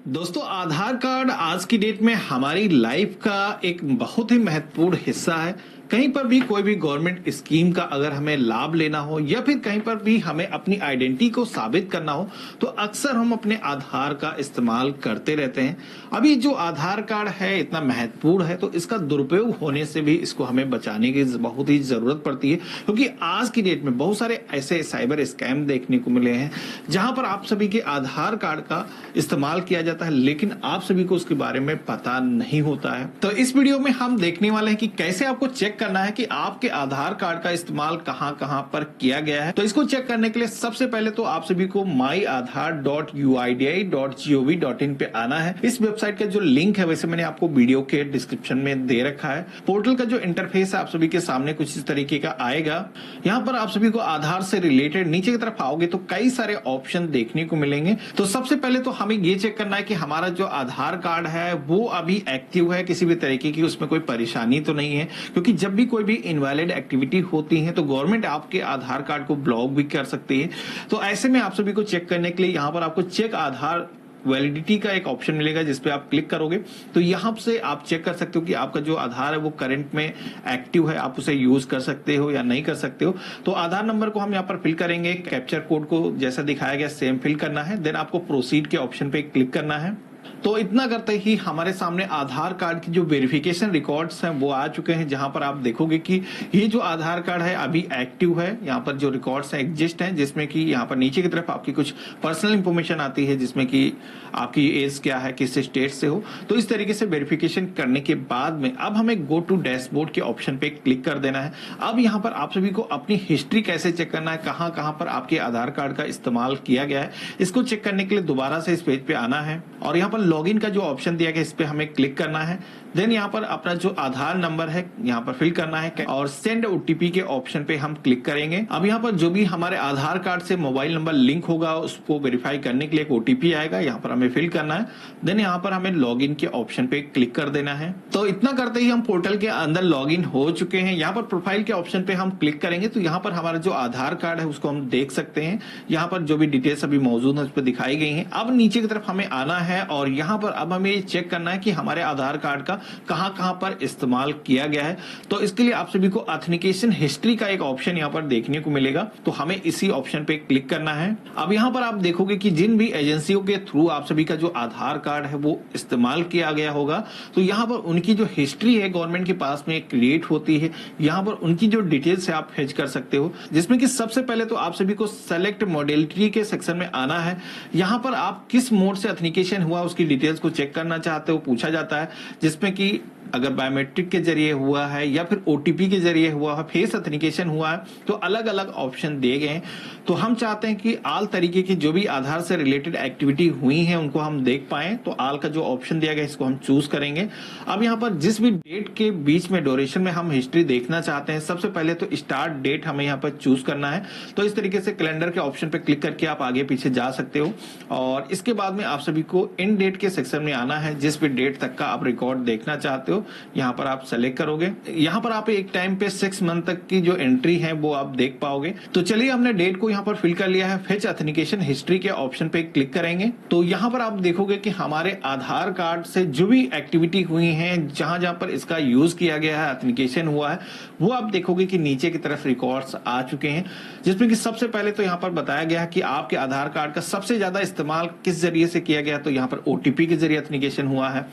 दोस्तों, आधार कार्ड आज की डेट में हमारी लाइफ का एक बहुत ही महत्वपूर्ण हिस्सा है। कहीं पर भी कोई भी गवर्नमेंट स्कीम का अगर हमें लाभ लेना हो या फिर कहीं पर भी हमें अपनी आइडेंटिटी को साबित करना हो तो अक्सर हम अपने आधार का इस्तेमाल करते रहते हैं। अभी जो आधार कार्ड है इतना महत्वपूर्ण है तो इसका दुरुपयोग होने से भी इसको हमें बचाने की बहुत ही जरूरत पड़ती है, क्योंकि आज की डेट में बहुत सारे ऐसे साइबर स्कैम देखने को मिले हैं जहां पर आप सभी के आधार कार्ड का इस्तेमाल किया जाता है, लेकिन आप सभी को उसके बारे में पता नहीं होता है। तो इस वीडियो में हम देखने वाले हैं कि कैसे आपको चेक करना है कि आपके आधार कार्ड का इस्तेमाल कहां कहां पर किया गया है। तो इसको चेक करने के लिए सबसे पहले तो आप सभी को myaadhar.uidi.gov.in पे आना है। इस वेबसाइट का जो लिंक है वैसे मैंने आपको वीडियो के डिस्क्रिप्शन में दे रखा है। पोर्टल का जो इंटरफेस है आप सभी के सामने कुछ इस तरीके का आएगा। यहाँ पर आप सभी को आधार से रिलेटेड नीचे की तरफ आओगे तो कई सारे ऑप्शन देखने को मिलेंगे। तो सबसे पहले तो हमें ये चेक करना है कि हमारा जो आधार कार्ड है वो अभी एक्टिव है, किसी भी तरीके की उसमें कोई परेशानी तो नहीं है, क्योंकि जब भी कोई भी इनवैलिड एक्टिविटी होती है तो गवर्नमेंट आपके आधार कार्ड को ब्लॉक भी कर सकती है। तो ऐसे में आप सभी को चेक करने के लिए यहाँ पर आपको चेक आधार वैलिडिटी का एक ऑप्शन मिलेगा, जिस पे आप क्लिक करोगे तो यहाँ से आप चेक कर सकते हो कि आपका जो आधार है वो करंट में एक्टिव है, आप उसे यूज कर सकते हो या नहीं कर सकते हो। तो आधार नंबर को हम यहाँ पर फिल करेंगे, कैप्चर कोड को जैसा दिखाया गया सेम फिल करना है, देन आपको प्रोसीड के ऑप्शन पे क्लिक करना है। तो इतना करते ही हमारे सामने आधार कार्ड की जो वेरिफिकेशन रिकॉर्ड्स हैं वो आ चुके हैं, जहां पर आप देखोगे कि ये जो आधार कार्ड है अभी एक्टिव है। यहाँ पर जो रिकॉर्ड्स हैं एग्जिस्ट हैं, जिसमें कि यहाँ पर नीचे की तरफ आपकी कुछ पर्सनल इंफॉर्मेशन आती है, जिसमें कि आपकी एज क्या है, किस स्टेट से हो। तो इस तरीके से वेरिफिकेशन करने के बाद में अब हमें गो टू डैशबोर्ड के ऑप्शन पे क्लिक कर देना है। अब यहाँ पर आप सभी को अपनी हिस्ट्री कैसे चेक करना है, कहाँ कहाँ पर आपके आधार कार्ड का इस्तेमाल किया गया है, इसको चेक करने के लिए दोबारा से इस पेज पे आना है और यहाँ पर लॉगिन का जो ऑप्शन दिया गया इस पे हमें क्लिक करना है। देन यहाँ पर अपना जो आधार नंबर है यहाँ पर फिल करना है और सेंड ओटीपी के ऑप्शन पे हम क्लिक करेंगे। अब यहाँ पर जो भी हमारे आधार कार्ड से मोबाइल नंबर लिंक होगा उसको वेरीफाई करने के लिए एक ओटीपी आएगा, यहाँ पर हमें फिल करना है। देन यहाँ पर हमें लॉगिन के ऑप्शन पे क्लिक कर देना है। तो इतना करते ही हम पोर्टल के अंदर लॉगिन हो चुके हैं। यहाँ पर प्रोफाइल के ऑप्शन पे हम क्लिक करेंगे तो यहाँ पर हमारा जो आधार कार्ड है उसको हम देख सकते हैं। यहाँ पर जो भी डिटेल्स अभी मौजूद है उस पर दिखाई गई है। अब नीचे की तरफ हमें आना है और यहाँ पर अब हमें चेक करना है कि हमारे आधार कार्ड का कहां कहां पर इस्तेमाल किया गया है। तो इसके लिए आप सभी को ऑथेंटिकेशन हिस्ट्री का एक ऑप्शन यहाँ पर देखने को मिलेगा, तो हमें इसी ऑप्शन पे क्लिक करना है। अब यहाँ पर आप देखोगे कि जिन भी एजेंसियों के थ्रू आप सभी का जो आधार कार्ड है वो इस्तेमाल किया गया होगा तो यहाँ पर उनकी जो हिस्ट्री है गवर्नमेंट के पास में क्रिएट होती है। यहाँ पर उनकी जो डिटेल्स है आप फेच कर सकते हो, जिसमें कि सबसे पहले तो आप सभी को सेलेक्ट मॉडलिटी के सेक्शन में आना है। यहाँ पर आप किस मोड से ऑथेंटिकेशन हुआ उसकी डिटेल्स को चेक करना चाहते हो पूछा जाता है, जिसमें कि अगर बायोमेट्रिक के जरिए हुआ है या फिर ओटीपी के जरिए हुआ है, फेस ऑथेंटिकेशन हुआ है, तो अलग अलग ऑप्शन दिए गए हैं। तो हम चाहते हैं कि आल तरीके की जो भी आधार से रिलेटेड एक्टिविटी हुई है उनको हम देख पाए, तो आल का जो ऑप्शन दिया गया इसको हम चूज करेंगे। अब यहाँ पर जिस भी डेट के बीच में ड्यूरेशन में हम हिस्ट्री देखना चाहते हैं, सबसे पहले तो स्टार्ट डेट हमें यहाँ पर चूज करना है। तो इस तरीके से कैलेंडर के ऑप्शन पे क्लिक करके आप आगे पीछे जा सकते हो और इसके बाद में आप सभी को इन डेट के सेक्शन में आना है। जिस भी डेट तक का आप रिकॉर्ड देखना चाहते हो यहाँ पर आप सेलेक्ट करोगे। यहाँ पर आप एक टाइम पे 6 मंथ तक की जो एंट्री है वो आप देख पाओगे। तो चलिए हमने डेट को यहाँ पर फिल कर लिया है। फेच ऑथेंटिकेशन हिस्ट्री के ऑप्शन पे क्लिक करेंगे तो यहाँ पर आप देखोगे कि हमारे आधार कार्ड से जो भी एक्टिविटी हुई है, जहां जहां पर इसका यूज किया गया है, ऑथेंटिकेशन हुआ है, वो आप देखोगे कि नीचे की तरफ रिकॉर्ड्स आ चुके हैं, जिसमें कि सबसे पहले तो यहाँ पर बताया गया है कि आपके आधार कार्ड का सबसे ज्यादा इस्तेमाल किस जरिए से किया गया। तो यहाँ पर ओटीपी के जरिए ऑथेंटिकेशन हुआ है।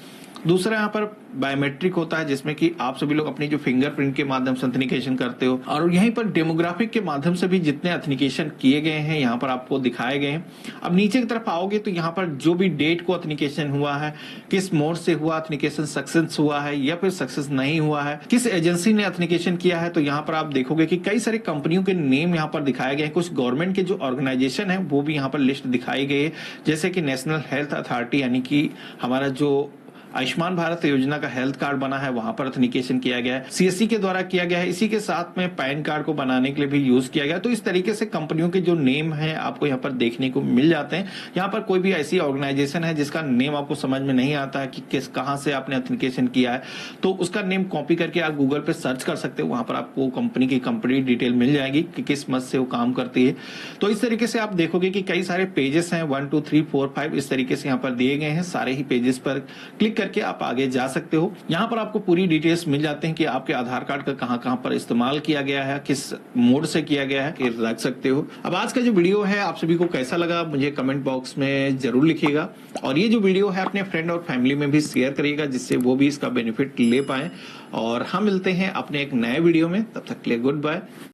दूसरा यहाँ पर बायोमेट्रिक होता है, जिसमें कि आप सभी लोग अपनी जो फिंगरप्रिंट के माध्यम से ऑथेंटिकेशन करते हो, और यहीं पर डेमोग्राफिक के माध्यम से भी जितने ऑथेंटिकेशन किए गए हैं यहाँ पर आपको दिखाए गए हैं। अब नीचे की तरफ आओगे तो यहाँ पर जो भी डेट को ऑथेंटिकेशन हुआ है, किस मोड से हुआ ऑथेंटिकेशन, सक्सेस हुआ है या फिर सक्सेस नहीं हुआ है, किस एजेंसी ने ऑथेंटिकेशन किया है, तो यहाँ पर आप देखोगे कि कई सारी कंपनियों के नेम यहाँ पर दिखाए गए हैं। कुछ गवर्नमेंट के जो ऑर्गेनाइजेशन है वो भी यहाँ पर लिस्ट दिखाई गई है, जैसे कि नेशनल हेल्थ अथॉरिटी यानी कि हमारा जो आयुष्मान भारत योजना का हेल्थ कार्ड बना है, वहां पर ऑथेंटिकेशन किया गया है, सीएससी के द्वारा किया गया है, इसी के साथ में पैन कार्ड को बनाने के लिए भी यूज किया गया। तो इस तरीके से कंपनियों के जो नेम है आपको यहाँ पर देखने को मिल जाते हैं। यहाँ पर कोई भी ऐसी ऑर्गेनाइजेशन है जिसका नेम आपको समझ में नहीं आता है कि किस कहां से आपने ऑथेंटिकेशन किया है, तो उसका नेम कॉपी करके आप गूगल पे सर्च कर सकते हो। वहां पर आपको कंपनी की कंप्लीट डिटेल मिल जाएगी कि किस मद से वो काम करती है। तो इस तरीके से आप देखोगे कि कई सारे पेजेस हैं, 1 2 3 4 5 इस तरीके से यहाँ पर दिए गए हैं। सारे ही पेजेस पर क्लिक करके आप आगे जा सकते हो। यहाँ पर आपको पूरी डिटेल्स मिल जाते हैं कि आपके आधार कार्ड का कहां कहां पर इस्तेमाल किया गया है, किस मोड से किया गया है, कि रख सकते हो। अब आज का जो वीडियो है आप सभी को कैसा लगा मुझे कमेंट बॉक्स में जरूर लिखिएगा, और ये जो वीडियो है अपने फ्रेंड और फैमिली में भी शेयर करिएगा जिससे वो भी इसका बेनिफिट ले पाए। और हम मिलते हैं अपने एक नए वीडियो में, तब तक के लिए गुड बाय।